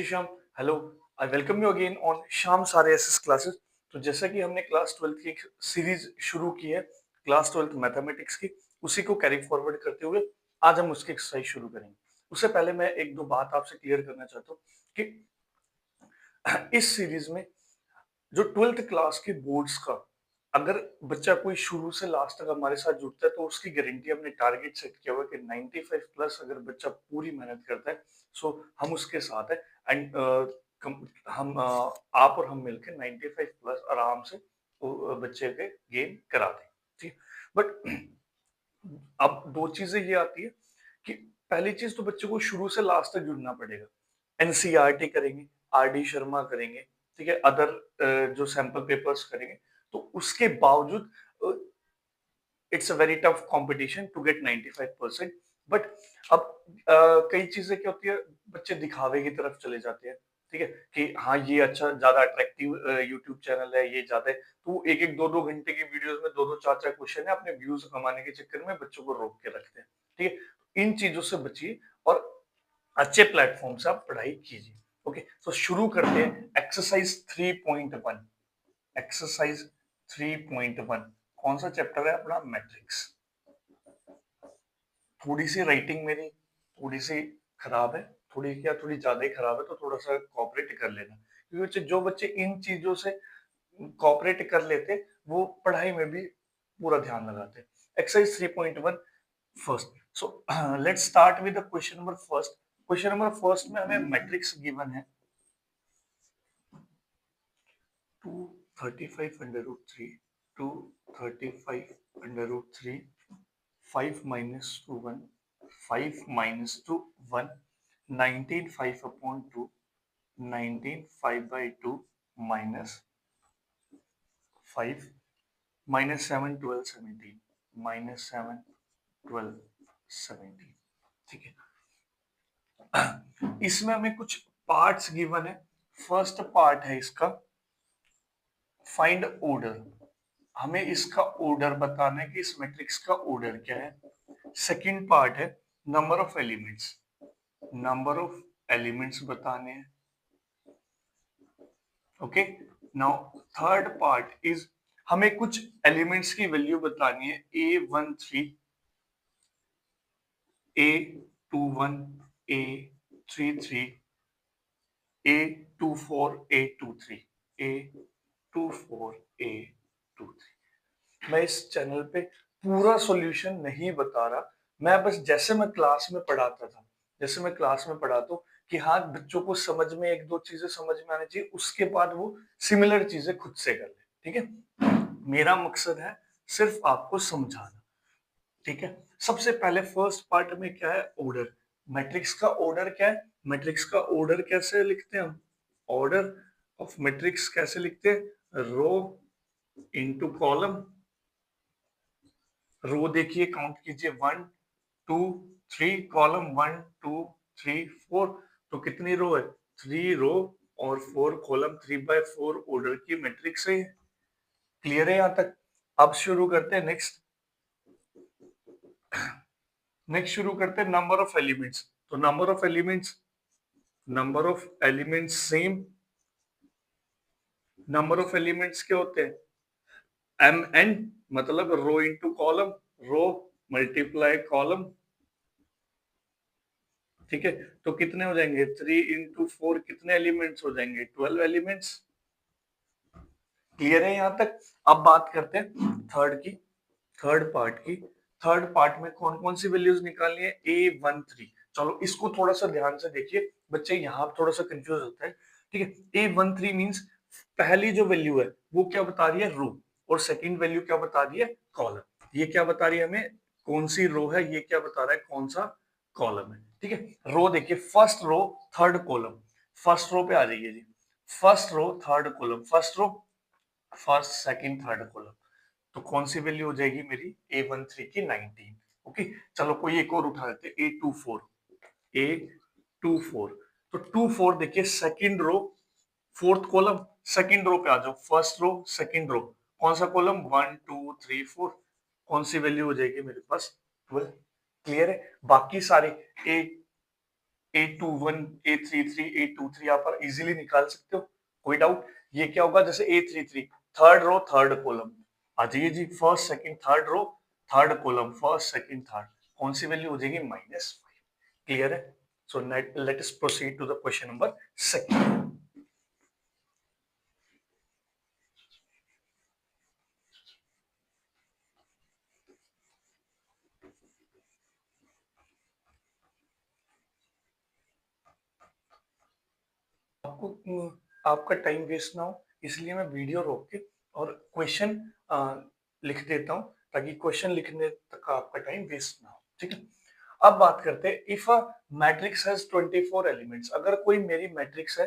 Shyam, hello. I welcome you again on Shyam सारे SS classes. तो जैसा कि हमने क्लास 12 की एक सीरीज शुरू की है, क्लास 12 मैथमेटिक्स की, उसी को कैरी फॉरवर्ड करते हुए आज हम उसकी एक्सरसाइज शुरू करेंगे। उससे पहले मैं एक दो बात आपसे क्लियर करना चाहता हूँ कि इस सीरीज में जो 12th क्लास के बोर्ड्स का अगर बच्चा कोई शुरू से लास्ट तक हमारे साथ जुड़ता है तो उसकी गारंटी हमने टारगेट सेट किया हुआ है कि 95 प्लस अगर बच्चा पूरी मेहनत करता है, सो हम उसके साथ है। एंड हम आप और हम मिलकर 95 प्लस आराम से बच्चे के गेन कराते हैं। ठीक। बट अब दो चीजें ये आती है कि पहली चीज तो बच्चे को शुरू से लास्ट तक जुड़ना पड़ेगा। एनसीईआरटी करेंगे, आरडी शर्मा करेंगे, ठीक है, अदर जो सैंपल पेपर्स करेंगे, तो उसके बावजूद it's a very tough competition to get 95%। But अब कई चीजें क्या होती है, बच्चे दिखावे की तरफ चले जाते हैं। ठीक है कि हाँ ये अच्छा ज्यादा अट्रैक्टिव यूट्यूब चैनल है, ये ज्यादा है, तो एक एक दो दो घंटे की वीडियोस में दो दो चार चार क्वेश्चन है, अपने व्यूज कमाने के चक्कर में बच्चों को रोक के रखते हैं। ठीक है, इन चीजों से बचिए और अच्छे प्लेटफॉर्म से आप पढ़ाई कीजिए। ओके, तो शुरू करते हैं एक्सरसाइज 3.1। एक्सरसाइज 3.1 कौन सा चैप्टर है अपना? मैट्रिक्स। थोड़ी सी राइटिंग मेरी थोड़ी सी खराब है, थोड़ी क्या थोड़ी ज्यादा ही खराब है, तो थोड़ा सा कोऑपरेट कर लेना, क्योंकि जो बच्चे इन चीजों से कोऑपरेट कर लेते वो पढ़ाई में भी पूरा ध्यान लगाते। Exercise 3.1 first. So let's start with the question number first. Question number first में हमें मैट्रिक्स गिवन है 235 under root 3, 235 under root 3, 5 minus 2 1, 5 minus 2 1, 19 5 upon 2, 19 5 by 2 minus 5, minus 7 12 17, minus 7 12 17। ठीक है, इसमें हमें कुछ पार्ट्स गिवन है। फर्स्ट पार्ट है इसका फाइंड ऑर्डर, हमें इसका ऑर्डर बताना है कि इस मैट्रिक्स का ऑर्डर क्या है। सेकंड पार्ट है number of elements, number of elements बताने हैं। Okay, now third part is हमें कुछ एलिमेंट्स की वैल्यू बतानी है। A13, A21, A33, A24, A23, A24, A23। मैं इस चैनल पे पूरा सॉल्यूशन नहीं बता रहा, मैं बस जैसे मैं क्लास में पढ़ाता था, जैसे मैं क्लास में पढ़ाता हूँ कि हाँ बच्चों को समझ में एक दो चीजें समझ में आनी चाहिए, उसके बाद वो सिमिलर चीजें खुद से कर ले। ठीक है, मेरा मकसद है सिर्फ आपको समझाना। ठीक है, सबसे पहले फर्स्ट पार्ट में क्या है? ऑर्डर। मैट्रिक्स का ऑर्डर क्या है? मैट्रिक्स का ऑर्डर कैसे लिखते हैं हम? ऑर्डर ऑफ मैट्रिक्स कैसे लिखते हैं? रो इनटू कॉलम। रो देखिए, काउंट कीजिए, 1 2 3, कॉलम 1 2 3 4, तो कितनी रो है? 3 रो और 4 कॉलम, 3/4 ऑर्डर की मैट्रिक्स है। क्लियर है यहां तक? अब शुरू करते हैं नेक्स्ट। नेक्स्ट शुरू करते हैं नंबर ऑफ एलिमेंट्स। तो number of elements, number of elements same. Number of elements क्या होते हैं? एम एन, मतलब रो into column, row multiply column. ठीक है, तो कितने हो जाएंगे? 3 इंटू 4, कितने एलिमेंट्स हो जाएंगे? 12 एलिमेंट्स। क्लियर है यहां तक? अब बात करते हैं थर्ड की, थर्ड पार्ट की। थर्ड पार्ट में कौन कौन सी वैल्यूज निकालनी है? A13। चलो इसको थोड़ा सा ध्यान से देखिए, बच्चे यहाँ थोड़ा सा कंफ्यूज होता है। ठीक है, A13 मींस पहली जो वैल्यू है वो क्या बता रही है? रो, और सेकंड वैल्यू क्या बता रही है? कॉलम। ये क्या बता रही है हमें? कौन सी रो है, ये क्या बता रहा है कौन सा कॉलम है। ठीक है, रो देखिए, first row third column. First row पे आ जाइए जी, first row third column, first row first second third column, तो कौन सी वैल्यू हो जाएगी मेरी? A13 की 19। ओके, चलो कोई एक और उठा लेते हैं, A24, A24। तो 24 देखिए, second row fourth column, second row पे आ जाओ, फर्स्ट रो सेकंड रो, कौन सा कॉलम? 1 2 3 4, कौन सी वैल्यू हो जाएगी मेरे पास? 12। क्लियर है? बाकी सारे A21, A33, A23 आप इजीली निकाल सकते हो, कोई डाउट? ये क्या होगा, जैसे A33 third row third column, आ जाइए जी, first second third row third column, first second third, कौन सी वैल्यू हो जाएगी, -5। क्लियर है? So let us proceed to the question number second. आपको आपका टाइम वेस्ट ना हो, इसलिए मैं वीडियो रोक के और क्वेश्चन लिख देता हूँ, ताकि क्वेश्चन लिखने तक आपका टाइम वेस्ट ना हो। ठीक है, अब बात करते हैं, if a matrix has 24 elements, अगर कोई मेरी मैट्रिक्स है,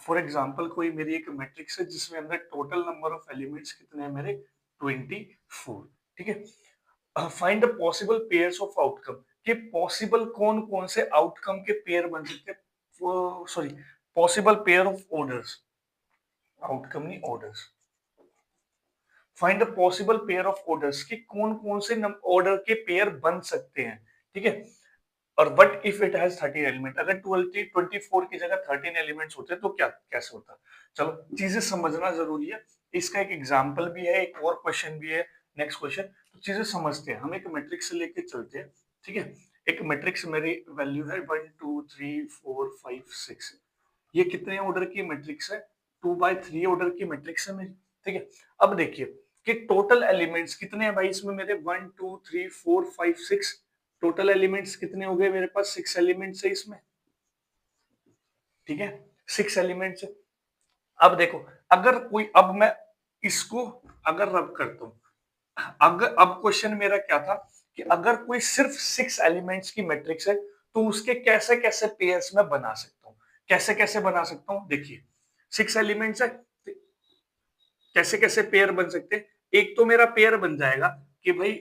फॉर एग्जांपल कोई मेरी एक मैट्रिक्स है जिसमें अंदर टोटल नंबर ऑफ एलिमेंट्स कितने हैं मेरे, 24। ठीक है, find the possible pairs of outcome, कि पॉसिबल कौन कौन से आउटकम के पेयर बन सकते हैं, sorry, possible pair of orders, outcome नहीं orders. Find the possible pair of orders, कि कौन कौन से ऑर्डर के पेयर बन सकते हैं। ठीक है, और but if it has 13 element, अगर 24 की जगह 13 एलिमेंट्स होते तो क्या कैसे होता। चलो, चीजें समझना जरूरी है, इसका एक एग्जांपल भी है, एक और क्वेश्चन भी है, नेक्स्ट क्वेश्चन। तो चीजें समझते हैं, हम एक मैट्रिक्स से लेके चलते हैं। ठीक है, एक मैट्रिक्स मेरी वैल्यू है 1 2 3 4 5 6, ये कितने ऑर्डर की मैट्रिक्स है, 2/3 ऑर्डर की मैट्रिक्स है मेरी। ठीक है, अब देखिए कि टोटल एलिमेंट्स कितने हैं भाई इसमें मेरे, 1 2 3 4 5 6, टोटल एलिमेंट्स कितने हो गए मेरे पास, 6 एलिमेंट्स है इसमें। ठीक है, 6 एलिमेंट्स है। अब देखो, अगर कोई, अब मैं इसको अगर रब करता हूं, अगर अब क्वेश्चन मेरा क्या था कि अगर कोई सिर्फ 6 एलिमेंट्स की मैट्रिक्स है तो उसके कैसे कैसे पेयर्स में बना सकता हूं, कैसे कैसे बना सकता हूं, देखिए 6 एलिमेंट्स है, कैसे कैसे पेयर बन सकते हैं। एक तो मेरा पेयर बन जाएगा कि भाई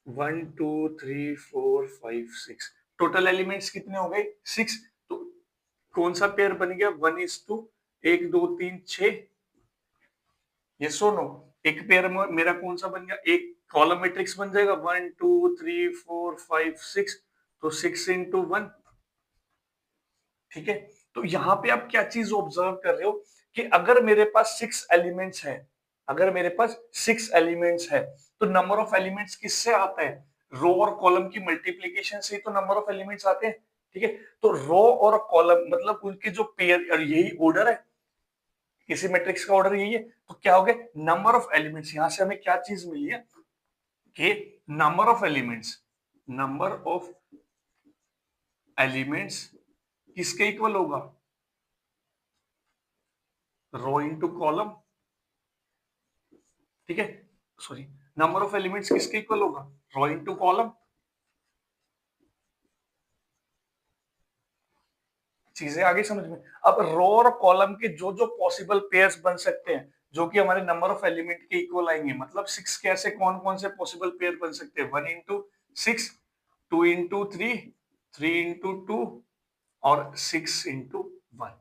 1 2 3 4 5 6, टोटल एलिमेंट्स कितने हो गए, 6। तो कौन सा पेयर बन गया, 1:2, 1 2 3 6, ये सोनो। एक पेयर में मेरा कौन सा बन गया, एक कॉलम मैट्रिक्स बन जाएगा, 1 2 3 4 5 6, तो 6 × 1। ठीक है, तो यहाँ पे आप क्या चीज ऑब्जर्व कर रहे हो कि अगर मेरे पास 6 एलिमेंट्स है, अगर मेरे पास 6 एलिमेंट्स है, तो नंबर ऑफ एलिमेंट्स किससे आता है, रो और कॉलम की मल्टीप्लीकेशन से ही तो नंबर ऑफ एलिमेंट्स आते हैं। ठीक है, तो रो और कॉलम मतलब उनके जो पेयर, और यही ऑर्डर है, किसी मैट्रिक्स का ऑर्डर यही है, तो क्या हो गया, नंबर ऑफ एलिमेंट्स, यहां से हमें क्या चीज मिली है कि number of elements, number of elements किसके इक्वल होगा, रो इंटू कॉलम। ठीक है, सॉरी, नंबर ऑफ एलिमेंट्स किसके इक्वल होगा, रो इंटू कॉलम। चीजें आगे समझ में। अब रो और कॉलम के जो जो पॉसिबल पेयर्स बन सकते हैं, जो कि हमारे नंबर ऑफ एलिमेंट के इक्वल आएंगे, मतलब 6 के ऐसे कौन कौन से पॉसिबल पेयर बन सकते हैं, 1 × 6, 2 × 3, 3 × 2 और 6 × 1।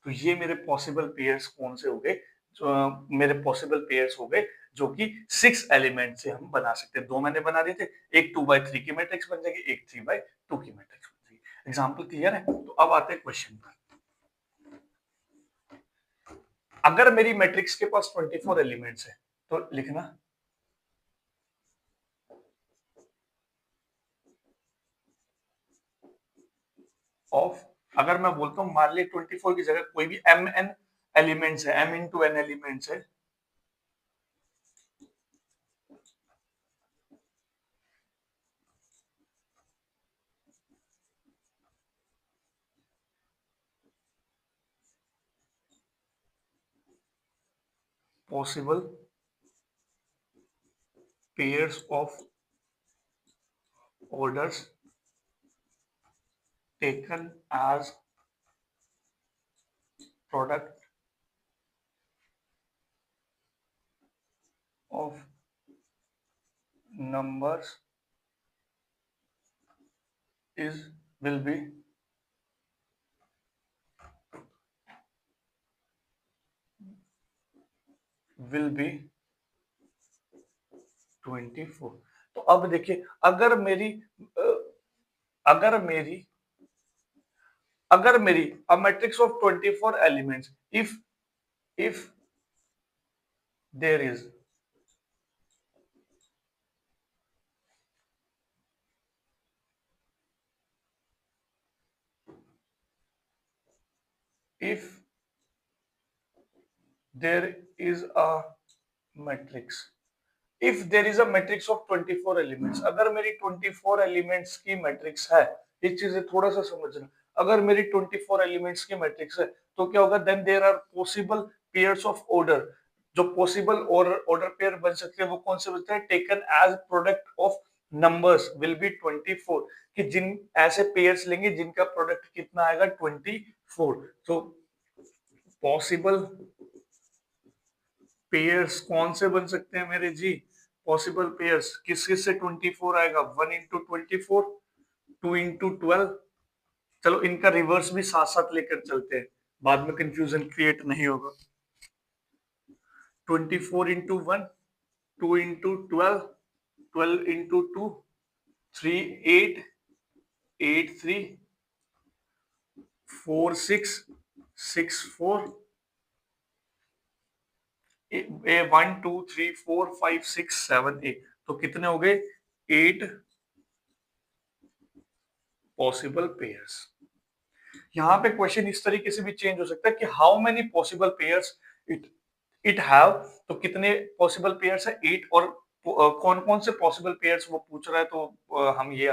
तो ये मेरे पॉसिबल पेयर्स कौन से हो गए, जो मेरे पॉसिबल पेयर्स हो गए, जो कि 6 एलिमेंट से हम बना सकते हैं। दो मैंने बना दिए थे, एक 2/3 की मैट्रिक्स बन जाएगी, एक 3/2 की मैट्रिक्स बन जाएगी। एग्जाम्पल क्लियर है? तो अब आते हैं क्वेश्चन पर। अगर मेरी मैट्रिक्स के पास 24 एलिमेंट्स है तो लिखना ऑफ, अगर मैं बोलता हूं मान ली 24 की जगह कोई भी mn एलिमेंट्स है, m × n एलिमेंट्स है, possible pairs of orders taken as product of numbers is will be 24। तो अब देखिए, अगर मेरी अगर मेरी a matrix of 24 elements, if there is if there is a matrix if there is a matrix of 24 elements, अगर मेरी 24 elements की मैट्रिक्स है, इस चीज थोड़ा सा समझना, अगर मेरी 24 elements की मैट्रिक्स है तो क्या होगा, then there are possible pairs of order, जो पॉसिबल ऑर्डर पेयर बन सकते हैं वो कौन से बनते हैं, taken as product of numbers will be 24, कि जिन ऐसे पेयर्स लेंगे जिनका प्रोडक्ट कितना आएगा 24, तो पॉसिबल पेयर्स कौन से बन सकते हैं मेरे जी, पॉसिबल पेयर्स किस किस से 24 आएगा, 1 इंटू 24, 2 इंटू 12, चलो इनका रिवर्स भी साथ साथ लेकर चलते हैं, बाद में कंफ्यूजन क्रिएट नहीं होगा। 24 इंटू 1, 2 इंटू 12, 12 इंटू 2, 3 8, 8 3, 4 6, 6 4, 1 2 3 4 5 6 7 8, तो कितने हो गए, 8 पॉसिबल पेयर्स। यहाँ पे क्वेश्चन इस तरीके से भी चेंज हो सकता है कि how many possible pairs it it have, तो कितने पॉसिबल पेयर्स है 8, और कौन कौन से पॉसिबल पेयर्स वो पूछ रहा है, तो हम ये